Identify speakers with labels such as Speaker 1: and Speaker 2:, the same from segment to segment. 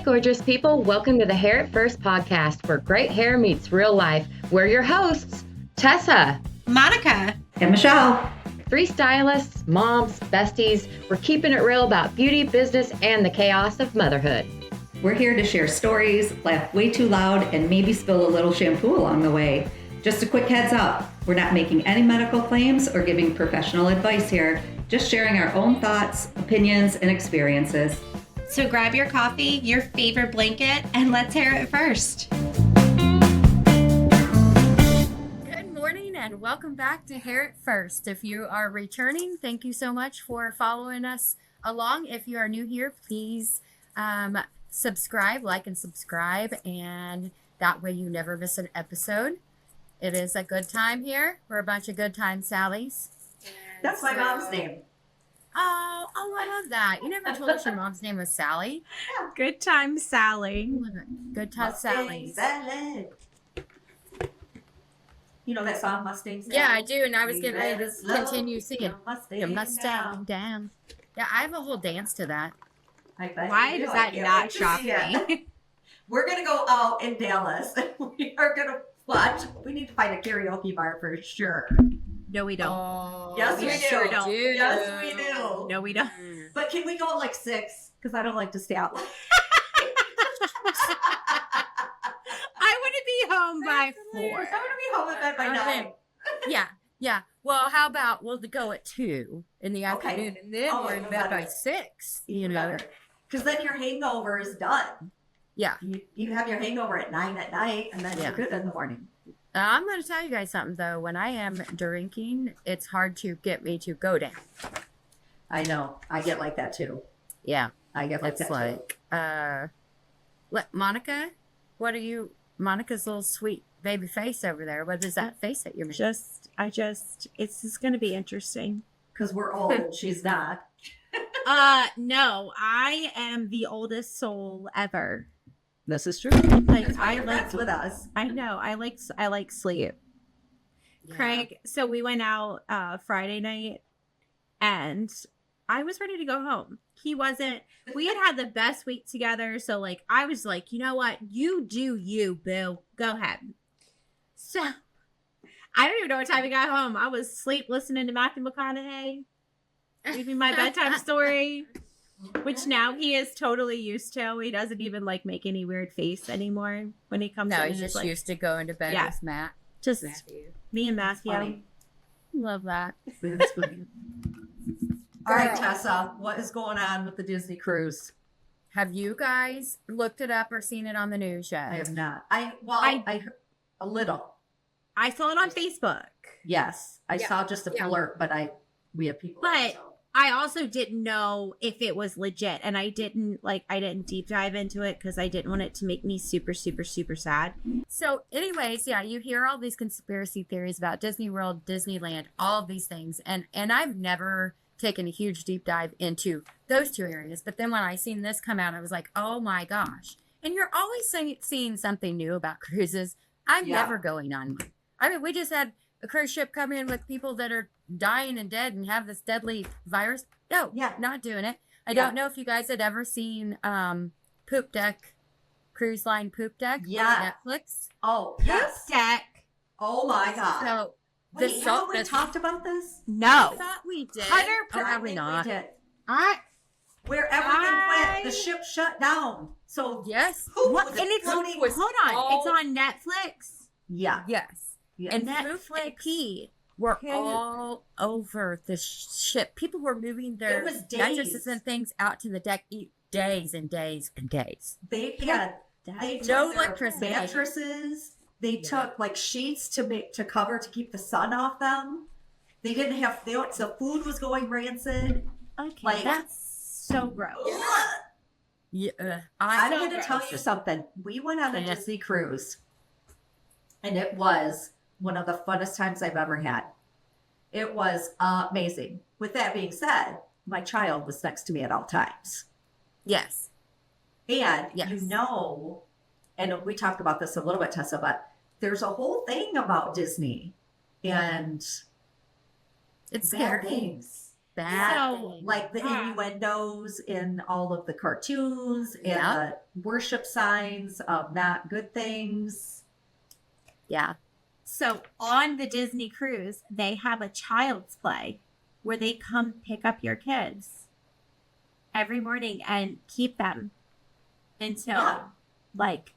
Speaker 1: gorgeous people. Welcome to the Hair at First podcast, where great hair meets real life. We're your hosts, Tessa,
Speaker 2: Monica,
Speaker 3: and Michelle.
Speaker 1: Three stylists, moms, besties. We're keeping it real about beauty, business, and the chaos of motherhood.
Speaker 3: We're here to share stories, laugh way too loud, and maybe spill a little shampoo along the way. Just a quick heads up, we're not making any medical claims or giving professional advice here, just sharing our own thoughts, opinions, and experiences.
Speaker 2: So grab your coffee, your favorite blanket, and let's hair it first.
Speaker 4: Good morning and welcome back to Hair It First. If you are returning, thank you so much for following us along. If you are new here, please subscribe, like and subscribe, and that way you never miss an episode. It is a good time here. We're a bunch of good time Sallys.
Speaker 3: That's my mom's name.
Speaker 4: Oh, I love that. You never told us your mom's name was Sally.
Speaker 2: Good time, Sally.
Speaker 4: Good time Sally.
Speaker 3: Salad. You know that song, Mustang Salad?
Speaker 4: Yeah, I do, and I was getting ready to continue singing.
Speaker 3: Mustang
Speaker 4: Mustang down. Yeah, I have a whole dance to that.
Speaker 2: Why does that not shock me?
Speaker 5: We're going to go out in Dallas and we are going to watch. We need to find a karaoke bar for sure.
Speaker 2: No, we don't.
Speaker 4: Oh,
Speaker 5: Yes, we
Speaker 2: sure
Speaker 5: do.
Speaker 2: don't.
Speaker 5: Yes, we do.
Speaker 2: No, we don't.
Speaker 5: But can we go at like 6? Because I don't like to stay out late.
Speaker 2: I want to be home by 4.
Speaker 5: I want to be home in bed by 9.
Speaker 4: Yeah. Well, how about we'll go at 2 in the afternoon, and then we're in bed by 6. You know,
Speaker 5: because then your hangover is done.
Speaker 4: Yeah.
Speaker 5: You have your hangover at 9 at night, and then you're good in the morning.
Speaker 4: I'm going to tell you guys something though. When I am drinking, it's hard to get me to go down.
Speaker 5: I know. I get like that too.
Speaker 4: Yeah,
Speaker 5: I get like
Speaker 4: it's
Speaker 5: that
Speaker 4: like, Monica, what are you? Monica's little sweet baby face over there. What is that face that you're making?
Speaker 2: It's just going to be interesting.
Speaker 5: because we're old and she's not.
Speaker 2: No, I am the oldest soul ever.
Speaker 3: This is true.
Speaker 2: Like
Speaker 5: I like with us.
Speaker 2: I know. I like sleep.
Speaker 4: Yeah.
Speaker 2: Craig, so we went out Friday night and I was ready to go home. He wasn't. We had the best week together. So like, I was like, you know what? You do you, boo. Go ahead. So I don't even know what time we got home. I was asleep listening to Matthew McConaughey, reading my bedtime story, which now he is totally used to. He doesn't even like make any weird face anymore when he comes in.
Speaker 4: No, he's just
Speaker 2: like,
Speaker 4: used to going to bed
Speaker 2: Yeah.
Speaker 4: with Matt.
Speaker 2: just
Speaker 4: Matthew.
Speaker 2: me and Matthew.
Speaker 5: Funny.
Speaker 4: Love that.
Speaker 5: That's funny. All right,
Speaker 4: Girl.
Speaker 5: Tessa, what is going on with the Disney cruise?
Speaker 4: Have you guys looked it up or seen it on the news yet?
Speaker 5: I have not. I heard a little.
Speaker 2: I saw it on Facebook,
Speaker 5: Yes, I
Speaker 4: Yeah.
Speaker 5: saw just a
Speaker 4: Yeah.
Speaker 5: blurb, but we have people.
Speaker 2: But-
Speaker 5: so.
Speaker 2: I also didn't know if it was legit, and I didn't deep dive into it because I didn't want it to make me super, super, super sad.
Speaker 4: So, anyways, yeah, you hear all these conspiracy theories about Disney World, Disneyland, all of these things, and I've never taken a huge deep dive into those two areas. But then when I seen this come out, I was like, oh my gosh! And you're always seeing something new about cruises. I'm
Speaker 5: Yeah.
Speaker 4: never going on one. I mean, we just had a cruise ship come in with people that are dying and dead and have this deadly virus. No,
Speaker 5: Yeah.
Speaker 4: not doing it. I
Speaker 5: Yeah.
Speaker 4: don't know if you guys had ever seen Poop Deck, Cruise Line Poop Deck
Speaker 5: Yeah.
Speaker 4: on Netflix.
Speaker 5: Oh, yes.
Speaker 2: Deck.
Speaker 5: Oh, my God.
Speaker 4: So
Speaker 5: Wait, haven't we talked about this?
Speaker 4: I
Speaker 2: No.
Speaker 4: thought we did.
Speaker 2: 100%.
Speaker 4: Probably
Speaker 5: I
Speaker 4: not.
Speaker 5: think we did.
Speaker 2: I
Speaker 5: Where everything
Speaker 2: I-
Speaker 5: went, the ship shut down. So,
Speaker 4: Yes.
Speaker 5: who
Speaker 2: what?
Speaker 5: was
Speaker 2: And it's
Speaker 5: floating?
Speaker 4: was
Speaker 2: hold on.
Speaker 4: all-
Speaker 2: It's on Netflix.
Speaker 5: Yeah.
Speaker 4: Yes.
Speaker 5: Yeah.
Speaker 4: And
Speaker 2: Netflix.
Speaker 4: Poop and Pee were
Speaker 2: Can you-
Speaker 4: all over the ship. People were moving their
Speaker 5: It was
Speaker 4: mattresses
Speaker 5: days.
Speaker 4: and things out to the deck days and days and days.
Speaker 5: They
Speaker 2: Yeah.
Speaker 5: had they took
Speaker 4: No
Speaker 5: their
Speaker 4: electricity.
Speaker 5: mattresses. They took like sheets to cover to keep the sun off them. They didn't have the food was going rancid.
Speaker 2: Okay,
Speaker 5: Like-
Speaker 2: that's so gross.
Speaker 4: Yeah.
Speaker 5: I'm
Speaker 2: So
Speaker 5: going to tell
Speaker 2: gross.
Speaker 5: you something. We went on a
Speaker 4: Yeah.
Speaker 5: Disney cruise, and it was one of the funnest times I've ever had. It was amazing. With that being said, my child was next to me at all times.
Speaker 4: Yes.
Speaker 5: And
Speaker 4: Yes.
Speaker 5: you know, and we talked about this a little bit, Tessa, but there's a whole thing about Disney and
Speaker 4: It's
Speaker 5: bad
Speaker 4: scary.
Speaker 5: things.
Speaker 1: bad
Speaker 2: So,
Speaker 1: thing.
Speaker 5: Like the innuendos in all of the cartoons and the worship signs of not good things.
Speaker 1: Yeah.
Speaker 2: So on the Disney cruise, they have a child's play where they come pick up your kids every morning and keep them until like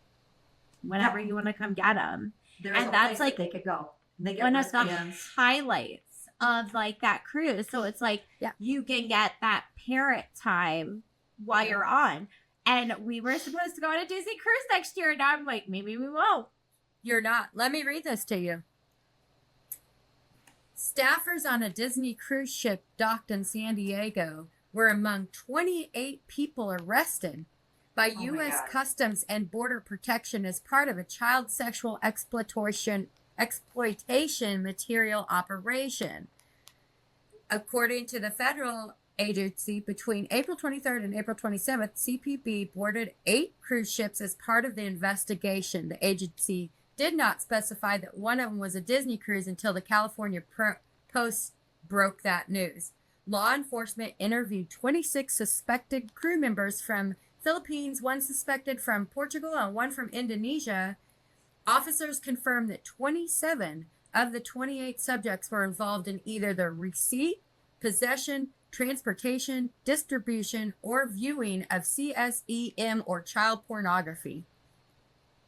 Speaker 2: whenever you want to come get them.
Speaker 5: There's
Speaker 2: And
Speaker 5: a
Speaker 2: that's
Speaker 5: place
Speaker 2: like
Speaker 5: that they could go. They get
Speaker 2: one of the
Speaker 5: wristbands.
Speaker 2: highlights of like that cruise. So it's like you can get that parent time while you're on. And we were supposed to go on a Disney cruise next year, and I'm like, maybe we won't.
Speaker 4: You're not. Let me read this to you. Staffers on a Disney cruise ship docked in San Diego were among 28 people arrested by U.S. Customs and Border Protection as part of a child sexual exploitation material operation. According to the federal agency, between April 23rd and April 27th, CPB boarded 8 cruise ships as part of the investigation. The agency did not specify that one of them was a Disney cruise until the California Post broke that news. Law enforcement interviewed 26 suspected crew members from Philippines, 1 suspected from Portugal, and 1 from Indonesia. Officers confirmed that 27 of the 28 subjects were involved in either the receipt, possession, transportation, distribution, or viewing of CSEM or child pornography.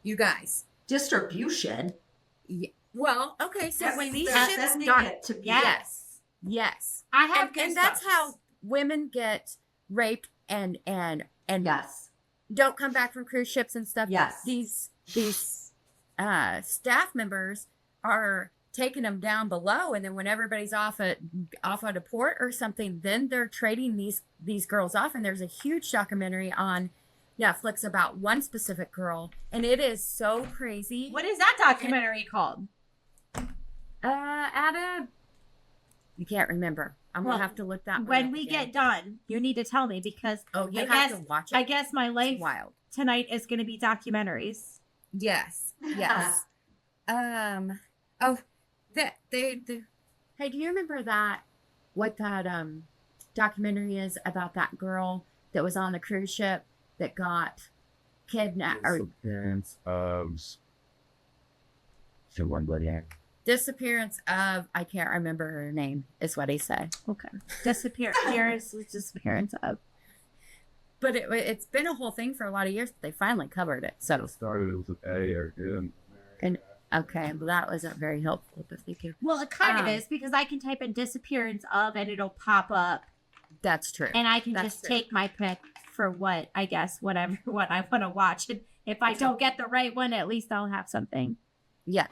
Speaker 4: You guys.
Speaker 5: Distribution.
Speaker 4: Well, okay, so when these
Speaker 5: They're
Speaker 4: ships
Speaker 5: sending
Speaker 4: dock,
Speaker 5: it to people.
Speaker 4: yes,
Speaker 2: I have
Speaker 4: and that's how women get raped and
Speaker 5: Yes.
Speaker 4: don't come back from cruise ships and stuff.
Speaker 5: Yes.
Speaker 4: These staff members are taking them down below, and then when everybody's off at a port or something, then they're trading these girls off. And there's a huge documentary on Netflix about one specific girl, and it is so crazy.
Speaker 2: What is that documentary called?
Speaker 1: You can't remember. I'm
Speaker 2: Well,
Speaker 1: gonna have to look that one
Speaker 2: When
Speaker 1: up
Speaker 2: we
Speaker 1: again.
Speaker 2: get done, you need to tell me because
Speaker 4: You
Speaker 2: I
Speaker 4: have
Speaker 2: guess,
Speaker 4: to watch it.
Speaker 2: I guess my life
Speaker 4: It's wild.
Speaker 2: tonight is going to be documentaries.
Speaker 4: Yes.
Speaker 1: Hey, do you remember what that documentary is about that girl that was on the cruise ship that got kidnapped or
Speaker 6: Disappearance of Zodiac.
Speaker 1: disappearance of, I can't remember her name, is what he said.
Speaker 2: Okay. Disappearance of.
Speaker 1: But it's been a whole thing for a lot of years. But they finally covered it. So
Speaker 6: It started with an A or N.
Speaker 1: and okay, well, that wasn't very helpful. But thank you.
Speaker 2: Well, it kind of is because I can type in disappearance of and it'll pop up
Speaker 1: That's true.
Speaker 2: and I can
Speaker 1: That's
Speaker 2: just
Speaker 1: true.
Speaker 2: take my pick for what I want to watch. And if I don't get the right one, at least I'll have something.
Speaker 1: Yes.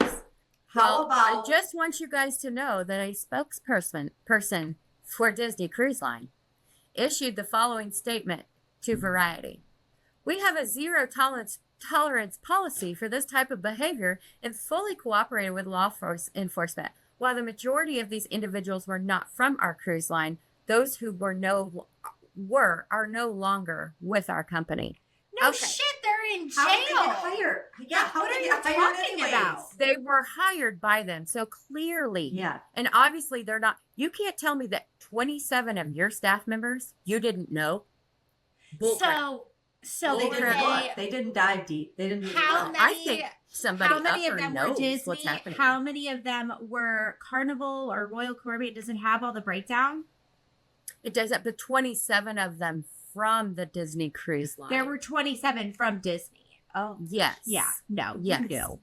Speaker 5: How
Speaker 1: I
Speaker 5: about
Speaker 1: just want you guys to know that a spokesperson for Disney Cruise Line issued the following statement to Variety. We have a zero tolerance policy for this type of behavior and fully cooperated with law enforcement. While the majority of these individuals were not from our cruise line, those who are no longer with our company.
Speaker 2: No
Speaker 1: Okay.
Speaker 2: shit, they're in
Speaker 5: how did they get
Speaker 2: jail.
Speaker 5: hired? Yeah, how
Speaker 2: What
Speaker 5: did
Speaker 2: are
Speaker 5: they
Speaker 2: you
Speaker 5: get hired
Speaker 2: talking
Speaker 5: anyways?
Speaker 2: about?
Speaker 1: They were hired by them, so clearly.
Speaker 5: Yeah.
Speaker 1: And obviously they're not. You can't tell me that 27 of your staff members you didn't know. Bullcrap.
Speaker 2: So
Speaker 5: They
Speaker 2: were
Speaker 5: didn't
Speaker 2: they,
Speaker 5: look. They didn't dive deep. They didn't.
Speaker 2: How
Speaker 5: look.
Speaker 2: many-
Speaker 1: I think somebody
Speaker 2: how many
Speaker 1: up
Speaker 2: of
Speaker 1: there
Speaker 2: them were
Speaker 1: knows
Speaker 2: Disney?
Speaker 1: what's happening.
Speaker 2: How many of them were Carnival or Royal Caribbean? Does it have all the breakdown?
Speaker 1: It does it, but 27 of them from the Disney Cruise Line.
Speaker 2: There were 27 from Disney. Oh,
Speaker 1: Yes.
Speaker 2: yeah. No,
Speaker 1: Yes.
Speaker 2: you knew.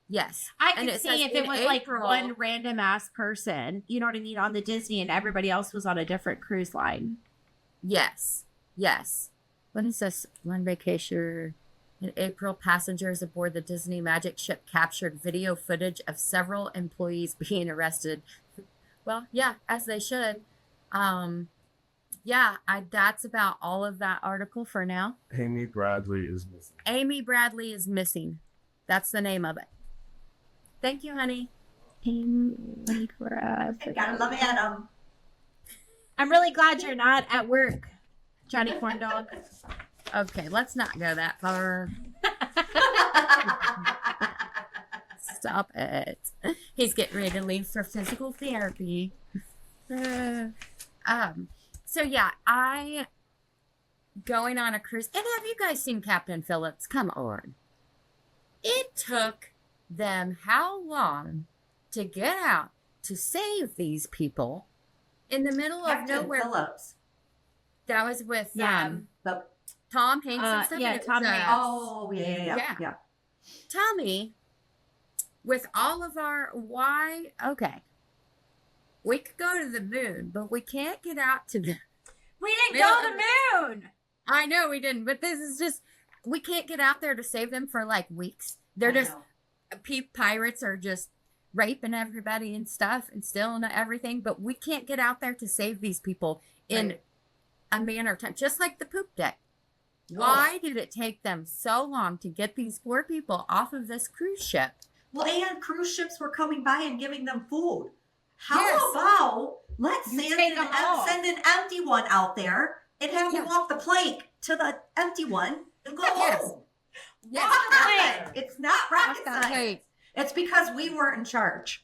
Speaker 1: Yes.
Speaker 2: I
Speaker 1: And
Speaker 2: could
Speaker 1: it
Speaker 2: see
Speaker 1: says
Speaker 2: if it
Speaker 1: in
Speaker 2: was like
Speaker 1: April-
Speaker 2: one random ass person, you know what I mean, on the Disney and everybody else was on a different cruise line.
Speaker 1: Yes. Yes. What is this? One vacation. In April, passengers aboard the Disney Magic ship captured video footage of several employees being arrested. Well, yeah, as they should. Yeah, that's about all of that article for now.
Speaker 6: Amy Bradley is missing.
Speaker 1: Amy Bradley is missing. That's the name of it. Thank you, honey.
Speaker 5: Gotta love Adam.
Speaker 2: I'm really glad you're not at work, Johnny Corn Dog.
Speaker 1: Okay, let's not go that far. Stop it. He's getting ready to leave for physical therapy. So yeah, I going on a cruise. And have you guys seen Captain Phillips? Come on. It took them how long to get out to save these people in the middle of
Speaker 5: Captain
Speaker 1: nowhere?
Speaker 5: Phillips.
Speaker 1: That was with
Speaker 2: Yeah.
Speaker 1: Tom Hanks and stuff.
Speaker 2: yeah,
Speaker 1: It was,
Speaker 2: Tom Hanks.
Speaker 5: Oh,
Speaker 1: Yeah.
Speaker 5: yeah.
Speaker 1: Tell me, with all of our okay, we could go to the moon, but we can't get out to the.
Speaker 2: We didn't go to the moon.
Speaker 1: I know we didn't, but this is just we can't get out there to save them for like weeks. They're
Speaker 5: I
Speaker 1: just
Speaker 5: know.
Speaker 1: pirates are just raping everybody and stuff and stealing everything, but we can't get out there to save these people in
Speaker 5: Right.
Speaker 1: a manner of time, just like the poop deck.
Speaker 5: Oh.
Speaker 1: Why did it take them so long to get these poor people off of this cruise ship?
Speaker 5: Well, and cruise ships were coming by and giving them food. How
Speaker 1: Yes.
Speaker 5: about let's
Speaker 2: You
Speaker 5: send
Speaker 2: take them home.
Speaker 5: an empty one out there and have them
Speaker 1: Yes.
Speaker 5: walk the plank to the empty one and go
Speaker 1: Yes.
Speaker 5: home.
Speaker 1: Yes.
Speaker 5: Why? It's not rocket
Speaker 1: Off that
Speaker 5: science.
Speaker 1: plane.
Speaker 5: It's because we weren't in charge.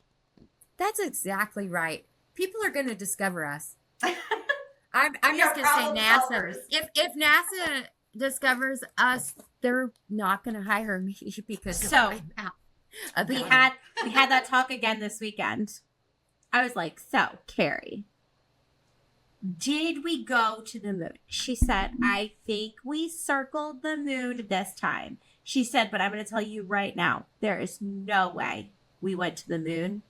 Speaker 1: That's exactly right. People are going to discover us. I'm
Speaker 5: We
Speaker 1: just
Speaker 5: are
Speaker 1: going to say
Speaker 5: problem
Speaker 1: NASA.
Speaker 5: solvers.
Speaker 1: If NASA discovers us, they're not going to hire me because
Speaker 2: So, we
Speaker 1: we
Speaker 2: had that talk again this weekend. I was like, so, Carrie, did we go to the moon? She said, I think we circled the moon this time. She said, but I'm going to tell you right now, there is no way we went to the moon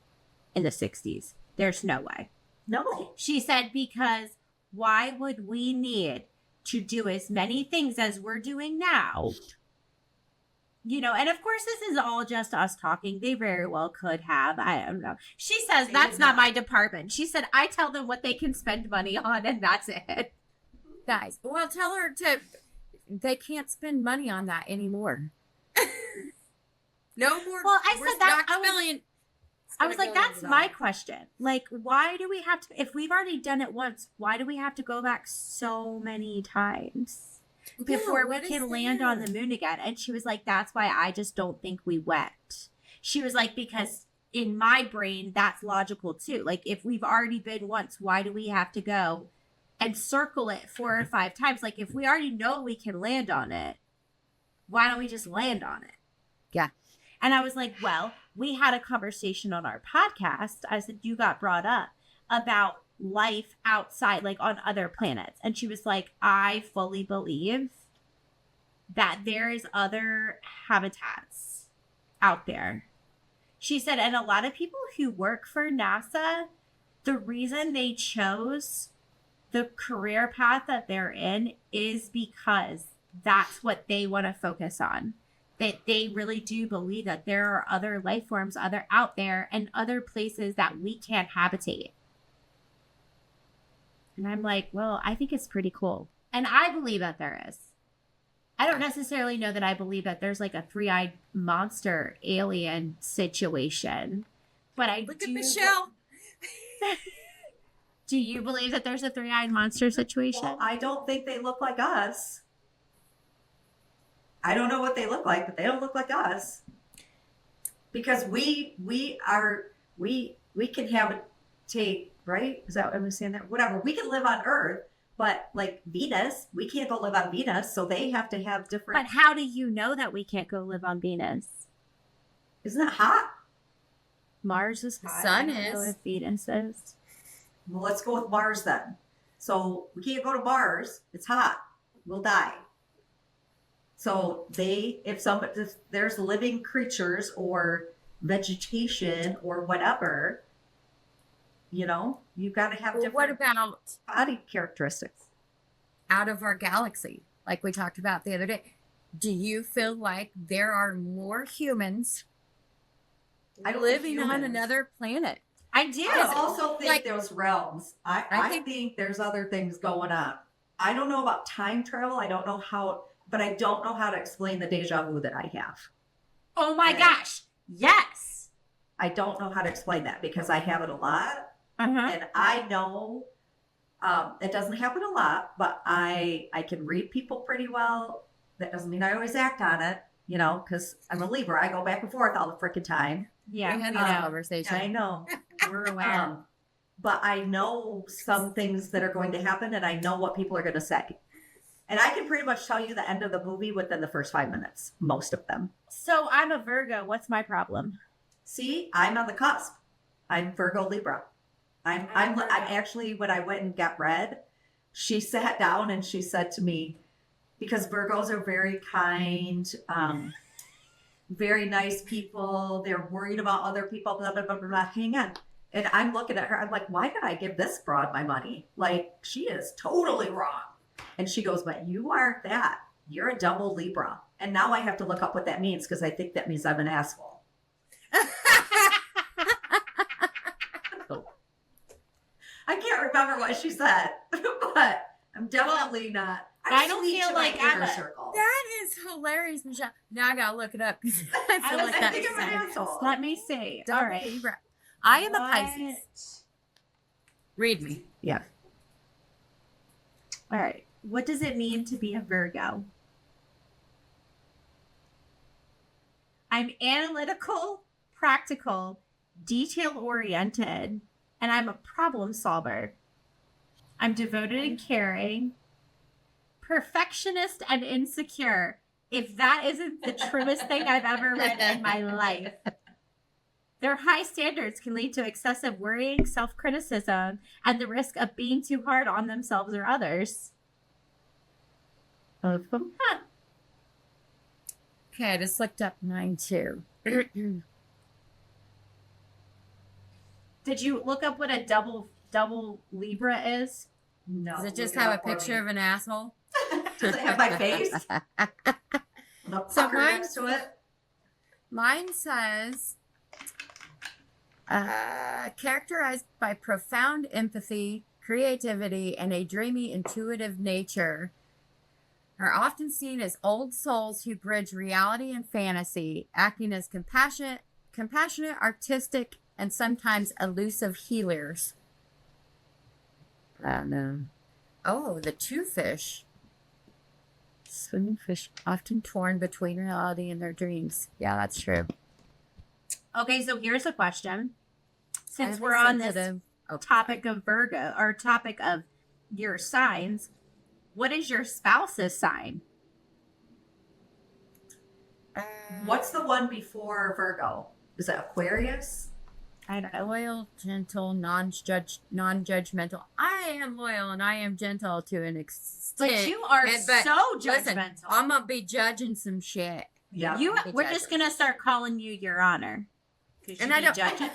Speaker 2: in the 60s. There's no way.
Speaker 5: No.
Speaker 2: She said, because why would we need to do as many things as we're doing now? You know, and of course, this is all just us talking. They very well could have. I don't know. She says,
Speaker 5: They
Speaker 2: that's
Speaker 5: did
Speaker 2: not
Speaker 5: not.
Speaker 2: my department. She said, I tell them what they can spend money on, and that's it.
Speaker 1: guys, well, tell her they can't spend money on that anymore. No more.
Speaker 2: Well, I
Speaker 1: we're
Speaker 2: said that-
Speaker 1: not
Speaker 2: I was-
Speaker 1: million. It's
Speaker 2: I
Speaker 1: gonna
Speaker 2: was like,
Speaker 1: go
Speaker 2: that's
Speaker 1: into
Speaker 2: my
Speaker 1: that.
Speaker 2: question. Like, why do we have to, if we've already done it once, why do we have to go back so many times before
Speaker 1: Yeah,
Speaker 2: we
Speaker 1: what is
Speaker 2: can land on the moon again? And she was like, that's why I just don't think we went. She was like, because in my brain, that's logical too. Like, if we've already been once, why do we have to go and circle it 4 or 5 times? Like, if we already know we can land on it, why don't we just land on it?
Speaker 1: Yeah.
Speaker 2: And I was like, well, we had a conversation on our podcast. I said, you got brought up about life outside, like on other planets. And she was like, I fully believe that there is other habitats out there. She said, and a lot of people who work for NASA, the reason they chose the career path that they're in is because that's what they want to focus on. That they really do believe that there are other life forms out there and other places that we can't habitate. And I'm like, well, I think it's pretty cool. And I believe that there is. I don't necessarily know that I believe that there's like a 3-eyed monster alien situation. But I
Speaker 1: Look
Speaker 2: do.
Speaker 1: at Michelle.
Speaker 2: Do you believe that there's a 3-eyed monster situation?
Speaker 5: Well, I don't think they look like us. I don't know what they look like, but they don't look like us. Because we can habitate, right? Is that what I'm saying? That whatever. We can live on Earth, but like Venus, we can't go live on Venus, so they have to have different.
Speaker 2: But how do you know that we can't go live on Venus?
Speaker 5: Isn't it hot?
Speaker 2: Mars is
Speaker 1: The
Speaker 2: hot.
Speaker 1: sun
Speaker 2: I don't know
Speaker 1: is.
Speaker 2: if Venus is.
Speaker 5: Well, let's go with Mars then. So we can't go to Mars. It's hot. We'll die. So if there's living creatures or vegetation or whatever, you know, you've got to have
Speaker 1: Well, what
Speaker 5: different
Speaker 1: about
Speaker 5: body characteristics.
Speaker 1: out of our galaxy, like we talked about the other day? Do you feel like there are more humans
Speaker 5: I don't
Speaker 1: living
Speaker 5: think
Speaker 1: on
Speaker 5: humans-
Speaker 1: another planet?
Speaker 2: I do.
Speaker 5: I also think
Speaker 1: Like-
Speaker 5: there's realms.
Speaker 1: I
Speaker 5: I
Speaker 1: think-
Speaker 5: think there's other things going on. I don't know about time travel. I don't know how, but I don't know how to explain the deja vu that I have.
Speaker 2: Oh my
Speaker 5: Right.
Speaker 2: gosh. Yes.
Speaker 5: I don't know how to explain that because I have it a lot.
Speaker 2: Uh-huh.
Speaker 5: And I know it doesn't happen a lot, but I can read people pretty well. That doesn't mean I always act on it, you know, because I'm a Libra. I go back and forth all the freaking time.
Speaker 2: Yeah.
Speaker 1: We had
Speaker 5: Um,
Speaker 1: that conversation.
Speaker 5: I know.
Speaker 2: We're aware.
Speaker 5: but I know some things that are going to happen and I know what people are going to say. And I can pretty much tell you the end of the movie within the first 5 minutes, most of them.
Speaker 2: So I'm a Virgo. What's my problem?
Speaker 5: See, I'm on the cusp. I'm Virgo Libra. I'm actually, when I went and got read, she sat down and she said to me, because Virgos are very kind, very nice people. They're worried about other people, blah, blah, blah, blah, blah. Hang on. And I'm looking at her. I'm like, why did I give this broad my money? Like, she is totally wrong. And she goes, but you aren't that. You're a double Libra. And now I have to look up what that means because I think that means I'm an asshole. I can't remember what she said, but I'm definitely not.
Speaker 2: I don't feel like I'm a
Speaker 5: circle.
Speaker 1: That is hilarious, Michelle. Now I gotta look it up because I feel like
Speaker 5: I
Speaker 1: that
Speaker 5: think
Speaker 1: makes
Speaker 5: I'm an
Speaker 1: sense.
Speaker 5: asshole.
Speaker 2: Let me see. All right.
Speaker 1: Libra. I am a Pisces. Read me.
Speaker 5: Yeah.
Speaker 2: All right. What does it mean to be a Virgo? I'm analytical, practical, detail-oriented, and I'm a problem solver. I'm devoted and caring, perfectionist and insecure. If that isn't the truest thing I've ever read in my life. Their high standards can lead to excessive worrying, self-criticism, and the risk of being too hard on themselves or others.
Speaker 1: Okay, I just looked up mine too.
Speaker 2: Did you look up what a double Libra is?
Speaker 5: No.
Speaker 1: Does it just
Speaker 5: look
Speaker 1: have a
Speaker 5: up for
Speaker 1: picture
Speaker 5: me.
Speaker 1: of an asshole?
Speaker 5: Does it have my face? The
Speaker 1: So
Speaker 5: pucker
Speaker 1: mine-
Speaker 5: next to it?
Speaker 1: Mine says, characterized by profound empathy, creativity, and a dreamy, intuitive nature, are often seen as old souls who bridge reality and fantasy, acting as compassionate, artistic, and sometimes elusive healers. I don't know. Oh, the two fish. Swimming fish often torn between reality and their dreams. Yeah, that's true.
Speaker 2: Okay, so here's a question. Since
Speaker 1: I'm
Speaker 2: we're on this
Speaker 1: sensitive. Oh,
Speaker 2: topic of Virgo, or topic of your signs, what is your spouse's sign?
Speaker 5: What's the one before Virgo? Is it Aquarius?
Speaker 2: I don't know.
Speaker 1: Loyal, gentle, non-judgmental. I am loyal and I am gentle to an extent.
Speaker 2: But you are
Speaker 1: But
Speaker 2: so
Speaker 1: listen,
Speaker 2: judgmental.
Speaker 1: I'm gonna be judging some shit.
Speaker 5: Yeah.
Speaker 2: We're just gonna start calling you Your Honor.
Speaker 1: And I don't-
Speaker 2: judging.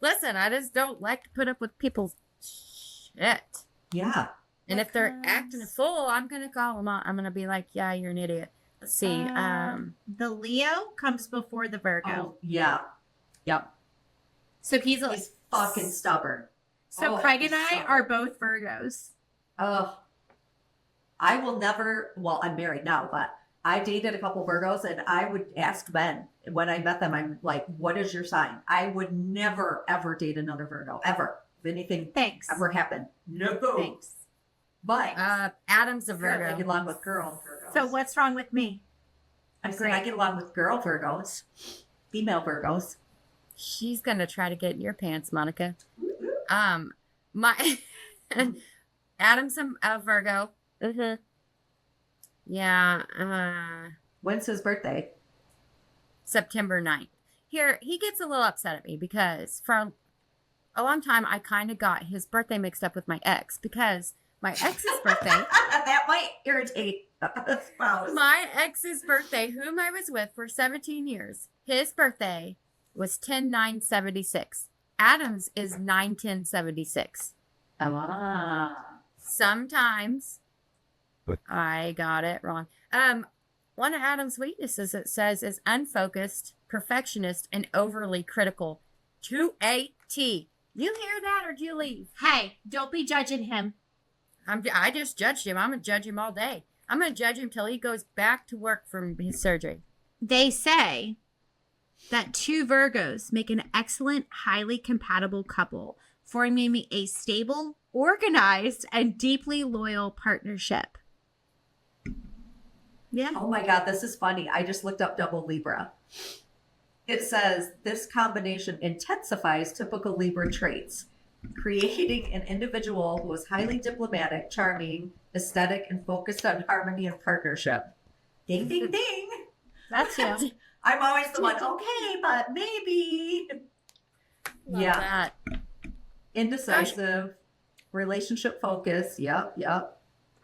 Speaker 1: Listen, I just don't like to put up with people's shit.
Speaker 5: Yeah.
Speaker 1: And if they're acting a fool, I'm gonna call them out. I'm gonna be like, "Yeah, you're an idiot." Let's see.
Speaker 2: The Leo comes before the Virgo.
Speaker 5: Oh, yeah. Yep.
Speaker 2: So he's
Speaker 5: fucking stubborn.
Speaker 2: So
Speaker 5: Oh,
Speaker 2: Craig and I
Speaker 5: stubborn.
Speaker 2: are both Virgos.
Speaker 5: Oh. I will never, well, I'm married now, but I dated a couple Virgos and I would ask Ben when I met them, I'm like, what is your sign? I would never, ever date another Virgo, ever. If anything
Speaker 2: Thanks.
Speaker 5: ever happened. No.
Speaker 2: Thanks.
Speaker 5: But
Speaker 1: Adam's a
Speaker 5: apparently I
Speaker 1: Virgo.
Speaker 5: get along with girl Virgos.
Speaker 2: So what's wrong with me?
Speaker 5: I say I get along with girl Virgos, female Virgos.
Speaker 1: She's gonna try to get in your pants, Monica. My Adam's a Virgo. Yeah.
Speaker 5: When's his birthday?
Speaker 1: September 9th. Here, he gets a little upset at me because for a long time I kind of got his birthday mixed up with my ex because my ex's birthday.
Speaker 5: That might irritate a spouse.
Speaker 1: My ex's birthday, whom I was with for 17 years, his birthday was 10/9/76. Adam's is 9/10/76. Sometimes I got it wrong. One of Adam's weaknesses, it says, is unfocused, perfectionist, and overly critical. To a T. You hear that or do you leave?
Speaker 2: Hey, don't be judging him.
Speaker 1: I just judged him. I'm going to judge him all day. I'm going to judge him till he goes back to work from his surgery.
Speaker 2: They say that two Virgos make an excellent, highly compatible couple, forming a stable, organized, and deeply loyal partnership. Yeah.
Speaker 5: Oh my God, this is funny. I just looked up double Libra. It says this combination intensifies typical Libra traits, creating an individual who is highly diplomatic, charming, aesthetic, and focused on harmony and partnership. Ding, ding, ding.
Speaker 2: That's you.
Speaker 5: I'm always the one, okay, but maybe.
Speaker 1: Love
Speaker 5: Yeah.
Speaker 1: that.
Speaker 5: Indecisive, relationship focus. Yep.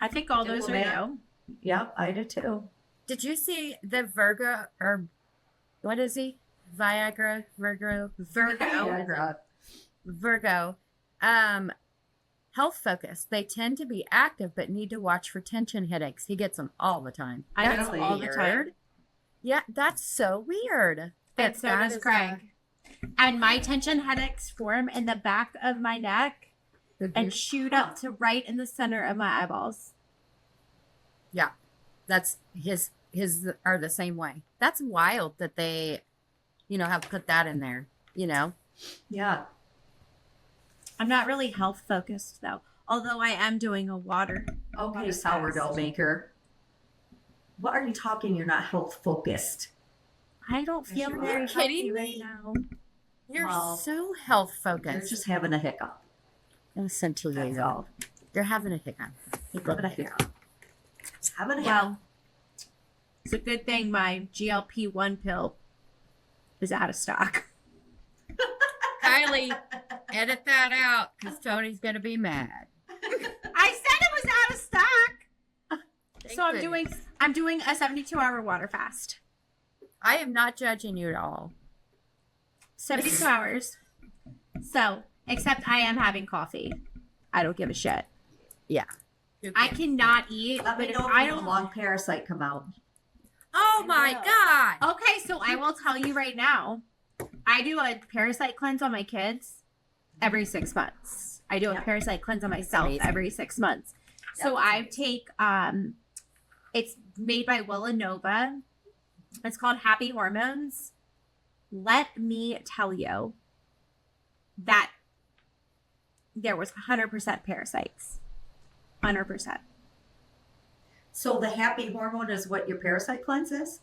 Speaker 2: I think all those are
Speaker 5: Diplomat.
Speaker 2: you.
Speaker 5: Yep, I do too.
Speaker 1: Did you see the Virgo, or what is he? Viagra, Virgo, Virgo. Health focus. They tend to be active, but need to watch for tension headaches. He gets them all the time.
Speaker 2: I get
Speaker 5: That's
Speaker 2: them all the
Speaker 1: weird.
Speaker 2: time.
Speaker 1: Yeah, that's so weird.
Speaker 2: And so
Speaker 1: That
Speaker 2: does
Speaker 1: is,
Speaker 2: Craig. And my tension headaches form in the back of my neck and shoot up to right in the center of my eyeballs.
Speaker 1: yeah, that's his are the same way. That's wild that they, have put that in there.
Speaker 5: Yeah.
Speaker 2: I'm not really health focused though, although I am doing a water.
Speaker 5: Okay, sourdough maker. What are you talking? You're not health focused.
Speaker 2: I don't feel
Speaker 5: You're
Speaker 2: very
Speaker 1: kidding
Speaker 2: healthy right
Speaker 1: me?
Speaker 2: now.
Speaker 1: You're
Speaker 5: Well,
Speaker 1: so health
Speaker 5: You're
Speaker 1: focused.
Speaker 5: just having a hiccup.
Speaker 1: Listen to you.
Speaker 5: That's all.
Speaker 1: You're having a hiccup.
Speaker 5: Having a hiccup. Having a hiccup.
Speaker 2: Well, it's a good thing my GLP-1 pill is out of stock.
Speaker 1: Kylie, edit that out because Tony's gonna be mad.
Speaker 2: I said it was out of stock. So I'm doing a 72-hour water fast.
Speaker 1: I am not judging you at all.
Speaker 2: 72 hours. So, except I am having coffee. I don't give a shit.
Speaker 1: Yeah.
Speaker 2: I cannot eat,
Speaker 5: Let
Speaker 2: but
Speaker 5: me
Speaker 2: if
Speaker 5: know
Speaker 2: I
Speaker 5: if
Speaker 2: don't.
Speaker 5: a long parasite come out.
Speaker 1: Oh my God.
Speaker 2: Okay, so I will tell you right now. I do a parasite cleanse on my kids every 6 months. I do a
Speaker 5: Yeah.
Speaker 2: parasite cleanse on myself
Speaker 1: Amazing.
Speaker 2: every 6 months. So I take it's made by Willanova. It's called Happy Hormones. Let me tell you that there was 100% parasites. 100%.
Speaker 5: So the happy hormone is what your parasite cleanse is?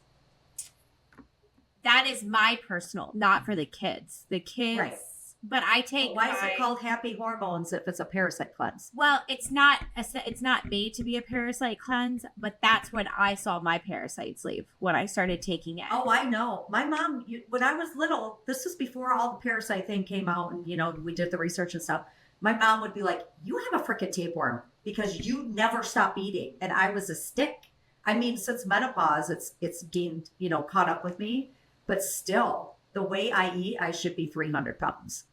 Speaker 2: That is my personal, not for the kids. The kids,
Speaker 5: Right.
Speaker 2: but I take.
Speaker 5: Why is
Speaker 2: my-
Speaker 5: it called happy hormones if it's a parasite cleanse?
Speaker 2: Well, it's not made to be a parasite cleanse, but that's when I saw my parasites leave when I started taking it.
Speaker 5: Oh, I know. My mom, when I was little, this was before all the parasite thing came out and, we did the research and stuff. My mom would be like, you have a freaking tapeworm because you never stop eating. And I was a stick. I mean, since menopause, it's gained, caught up with me. But still, the way I eat, I should be 300 pounds.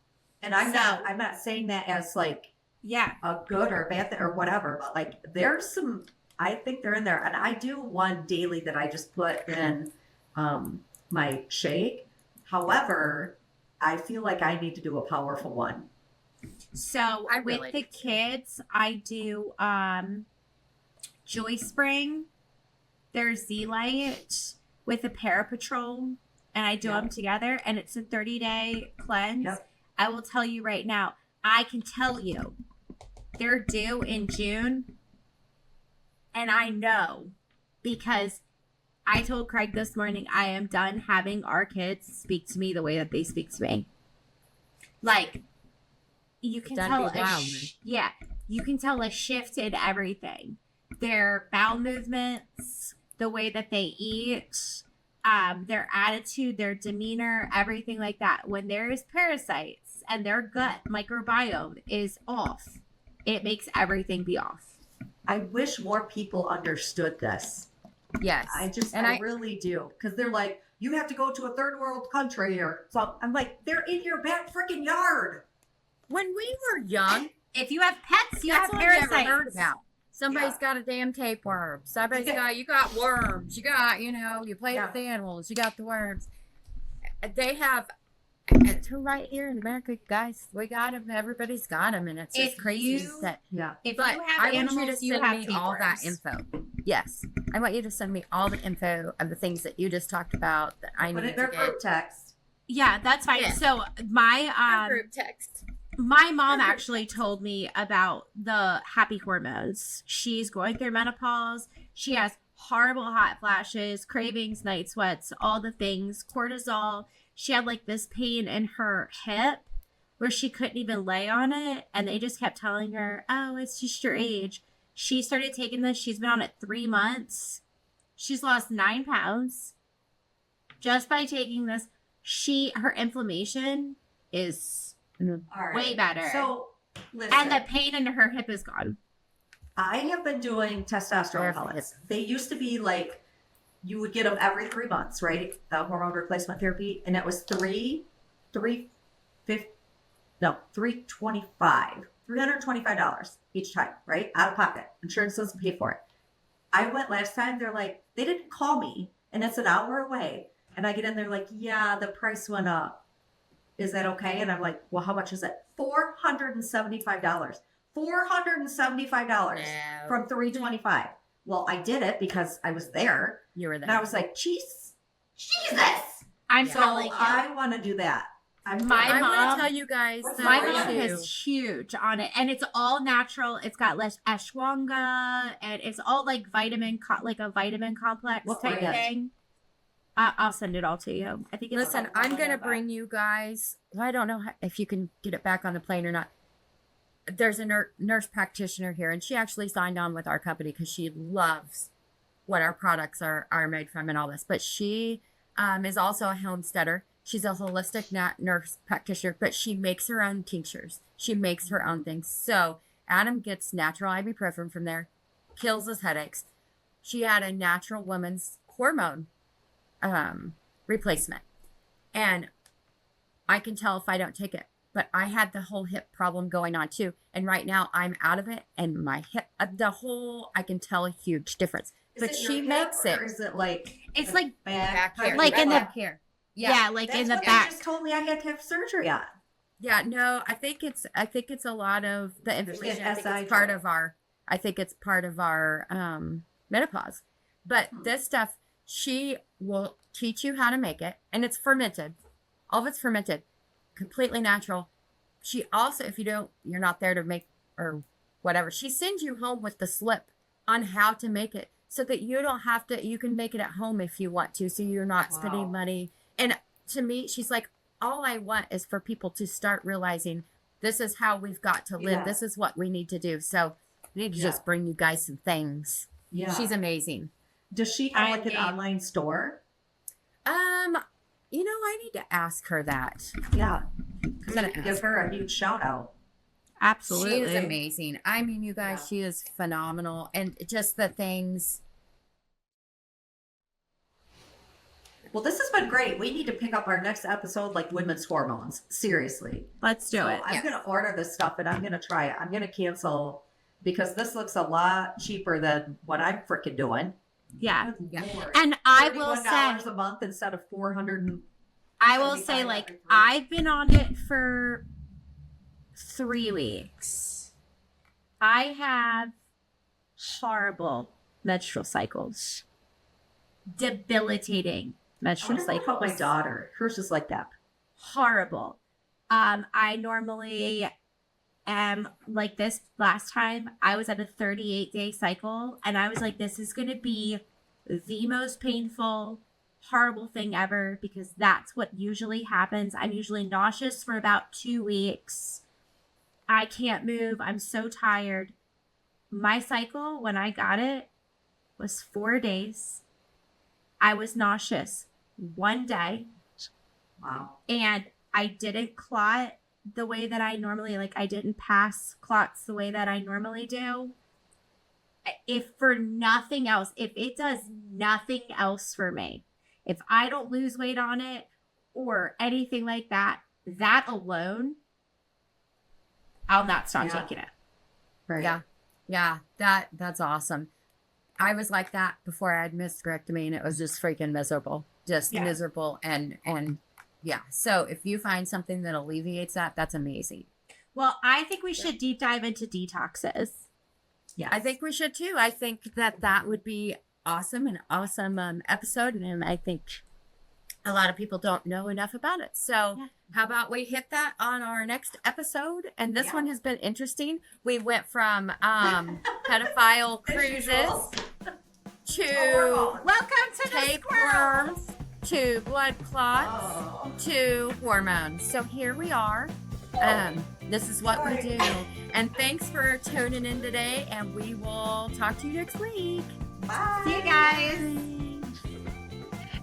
Speaker 5: And I'm not saying that as like
Speaker 2: Yeah.
Speaker 5: a good or bad thing or whatever, but like there's some, I think they're in there. And I do one daily that I just put in my shake. However, I feel like I need to do a powerful one.
Speaker 2: So
Speaker 1: I
Speaker 2: with
Speaker 1: really
Speaker 2: the
Speaker 1: do too.
Speaker 2: kids, I do Joy Spring. There's Z-Lite with a Parapatrol, and I do
Speaker 5: Yep.
Speaker 2: them together, and it's a 30-day cleanse.
Speaker 5: Yep.
Speaker 2: I will tell you right now, I can tell you they're due in June, and I know because I told Craig this morning I am done having our kids speak to me the way that they speak to me. Like, you can
Speaker 1: That'd
Speaker 2: tell
Speaker 1: be wild, man.
Speaker 2: you can tell a shift in everything. Their bowel movements, the way that they eat, their attitude, their demeanor, everything like that. When there is parasites and their gut microbiome is off, it makes everything be off.
Speaker 5: I wish more people understood this.
Speaker 1: Yes.
Speaker 5: I really do. Because they're like, you have to go to a third world country or something. I'm like, they're in your back freaking yard.
Speaker 1: When we were young,
Speaker 2: If you have pets, you have
Speaker 1: that's what I never
Speaker 2: parasites.
Speaker 1: heard about. Somebody's
Speaker 5: Yeah.
Speaker 1: got a damn tapeworm. Somebody's you got worms. You got, you play
Speaker 5: Yeah.
Speaker 1: with animals. You got the worms. They have, it's right here in America, guys. We got them. Everybody's got them. And it's just
Speaker 2: If
Speaker 1: crazy
Speaker 2: you-
Speaker 1: that.
Speaker 5: Yeah.
Speaker 2: If
Speaker 1: But
Speaker 2: you have
Speaker 1: I want
Speaker 2: animals,
Speaker 1: you to
Speaker 2: you
Speaker 1: send
Speaker 2: have
Speaker 1: me all that
Speaker 2: tapeworms.
Speaker 1: info. Yes. I want you to send me all the info of the things that you just talked about that I
Speaker 5: Put
Speaker 1: need
Speaker 5: it in their
Speaker 1: to
Speaker 5: group
Speaker 1: get.
Speaker 5: text.
Speaker 2: Yeah, that's fine.
Speaker 1: Yeah.
Speaker 2: So my
Speaker 1: Group text.
Speaker 2: my mom actually told me about the happy hormones. She's going through menopause. She has horrible hot flashes, cravings, night sweats, all the things, cortisol. she had like this pain in her hip where she couldn't even lay on it. And they just kept telling her, oh, it's just your age. She started taking this. She's been on it 3 months. She's lost 9 pounds just by taking this. Her inflammation is
Speaker 5: All right.
Speaker 2: way better.
Speaker 5: So, listen.
Speaker 2: And the pain in her hip is gone.
Speaker 5: I have been doing testosterone
Speaker 1: Perfect.
Speaker 5: pellets. They used to be like, you would get them every 3 months, right? The hormone replacement therapy. And it was $325 each time, right? Out of pocket. Insurance doesn't pay for it. I went last time. They're like, they didn't call me and it's an hour away. And I get in there like, yeah, the price went up. Is that okay? And I'm like, well, how much is it? $475. $475
Speaker 1: No.
Speaker 5: from $325. Well, I did it because I was there.
Speaker 1: You were there.
Speaker 5: And I was like, Jesus.
Speaker 2: I'm
Speaker 5: So
Speaker 2: telling you.
Speaker 5: I want to do that.
Speaker 2: My
Speaker 1: I'm
Speaker 2: mom-
Speaker 1: going to tell you guys
Speaker 5: What's
Speaker 1: that
Speaker 2: My
Speaker 5: that
Speaker 2: mom
Speaker 5: you?
Speaker 2: is huge on it, and it's all natural. It's got less ashwagandha, and it's all like like a vitamin complex
Speaker 5: What
Speaker 2: type
Speaker 5: brand?
Speaker 2: thing. I'll send it all to you. I think it's
Speaker 1: Listen, I'm going to bring you guys, I don't know if you can get it back on the plane or not. There's a nurse practitioner here, and she actually signed on with our company because she loves what our products are made from and all this. But she is also a homesteader. She's a holistic nurse practitioner, but she makes her own tinctures. She makes her own things. So Adam gets natural ibuprofen from there, kills his headaches. She had a natural woman's hormone replacement. And I can tell if I don't take it. But I had the whole hip problem going on too. And right now I'm out of it. And my hip, I can tell a huge difference.
Speaker 5: Is
Speaker 1: But
Speaker 5: it
Speaker 1: she
Speaker 5: your
Speaker 1: makes
Speaker 5: hip,
Speaker 1: it.
Speaker 5: or is it like
Speaker 2: It's
Speaker 5: the
Speaker 2: like
Speaker 5: back
Speaker 1: here.
Speaker 2: Like in the-
Speaker 1: back here.
Speaker 2: yeah, like
Speaker 5: That's
Speaker 2: in the
Speaker 5: what
Speaker 2: back.
Speaker 5: They just told me I had to have surgery on.
Speaker 1: Yeah, no, I think it's a lot of the inflammation. I think
Speaker 5: SI
Speaker 1: it's part
Speaker 5: joint.
Speaker 1: of our menopause. But this stuff, she will teach you how to make it, and it's fermented. All of it's fermented, completely natural. She also, if you're not there to make or whatever, she sends you home with the slip on how to make it so that you don't have to, you can make it at home if you want to, so you're not
Speaker 5: Wow.
Speaker 1: spending money. And to me, she's like, all I want is for people to start realizing this is how we've got to live.
Speaker 5: Yeah.
Speaker 1: This is what we need to do. So I need to
Speaker 5: Yeah.
Speaker 1: just bring you guys some things.
Speaker 5: Yeah.
Speaker 1: She's amazing.
Speaker 5: Does she have
Speaker 2: I
Speaker 5: like an
Speaker 2: think-
Speaker 5: online store?
Speaker 1: I need to ask her that.
Speaker 5: Yeah.
Speaker 1: I'm gonna
Speaker 5: Give
Speaker 1: ask
Speaker 5: her a huge shout out.
Speaker 2: Absolutely.
Speaker 1: She is amazing. I mean, you guys,
Speaker 5: Yeah.
Speaker 1: she is phenomenal. And just the things.
Speaker 5: Well, this has been great. We need to pick up our next episode like women's hormones. Seriously.
Speaker 2: Let's do
Speaker 5: So
Speaker 2: it.
Speaker 5: I'm
Speaker 1: Yeah.
Speaker 5: going to order this stuff and I'm going to try it. I'm going to cancel because this looks a lot cheaper than what I'm freaking doing.
Speaker 2: Yeah.
Speaker 5: Good
Speaker 1: Yeah.
Speaker 5: Lord.
Speaker 2: And I will
Speaker 5: $31
Speaker 2: say,
Speaker 5: a month instead of 400.
Speaker 2: I will say,
Speaker 5: 75
Speaker 2: like,
Speaker 5: every three.
Speaker 2: I've been on it for 3 weeks. I have horrible menstrual cycles. Debilitating menstrual
Speaker 5: I
Speaker 2: cycles.
Speaker 5: call my daughter. Hers is like that.
Speaker 2: Horrible. I normally am like this. Last time I was at a 38-day cycle, and I was like, this is going to be the most painful, horrible thing ever, because that's what usually happens. I'm usually nauseous for about 2 weeks. I can't move. I'm so tired. My cycle, when I got it, was 4 days. I was nauseous 1 day,
Speaker 5: Wow.
Speaker 2: and I didn't clot the way that I normally, like, I didn't pass clots the way that I normally do. If for nothing else, if it does nothing else for me, if I don't lose weight on it or anything like that, that alone, I'll not stop
Speaker 5: Yeah.
Speaker 2: taking it.
Speaker 5: Right.
Speaker 1: Yeah. Yeah. That's awesome. I was like that before I had hysterectomy, and it was just freaking miserable. Just
Speaker 2: Yeah.
Speaker 1: miserable. And yeah. So if you find something that alleviates that, that's amazing.
Speaker 2: Well, I think we should deep dive into detoxes.
Speaker 5: Yes.
Speaker 1: I think we should too. I think that would be awesome, an awesome episode. And I think a lot of people don't know enough about it. So
Speaker 2: Yeah.
Speaker 1: how about we hit that on our next episode? And this
Speaker 5: Yeah.
Speaker 1: one has been interesting. We went from pedophile cruises to
Speaker 2: Welcome to the squirrel.
Speaker 1: tapeworms to blood clots to hormones. So here we are. This is what we do. And thanks for tuning in today, and we will talk to you next week.
Speaker 5: Bye.
Speaker 2: See you guys.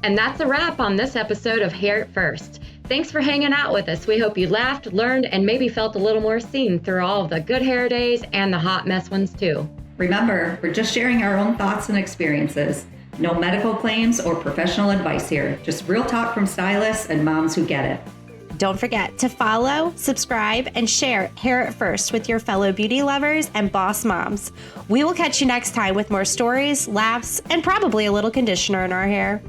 Speaker 7: And that's a wrap on this episode of Hair It First. Thanks for hanging out with us. We hope you laughed, learned, and maybe felt a little more seen through all of the good hair days and the hot mess ones too.
Speaker 3: Remember, we're just sharing our own thoughts and experiences. No medical claims or professional advice here. Just real talk from stylists and moms who get it.
Speaker 2: Don't forget to follow, subscribe, and share Hair It First with your fellow beauty lovers and boss moms. We will catch you next time with more stories, laughs, and probably a little conditioner in our hair.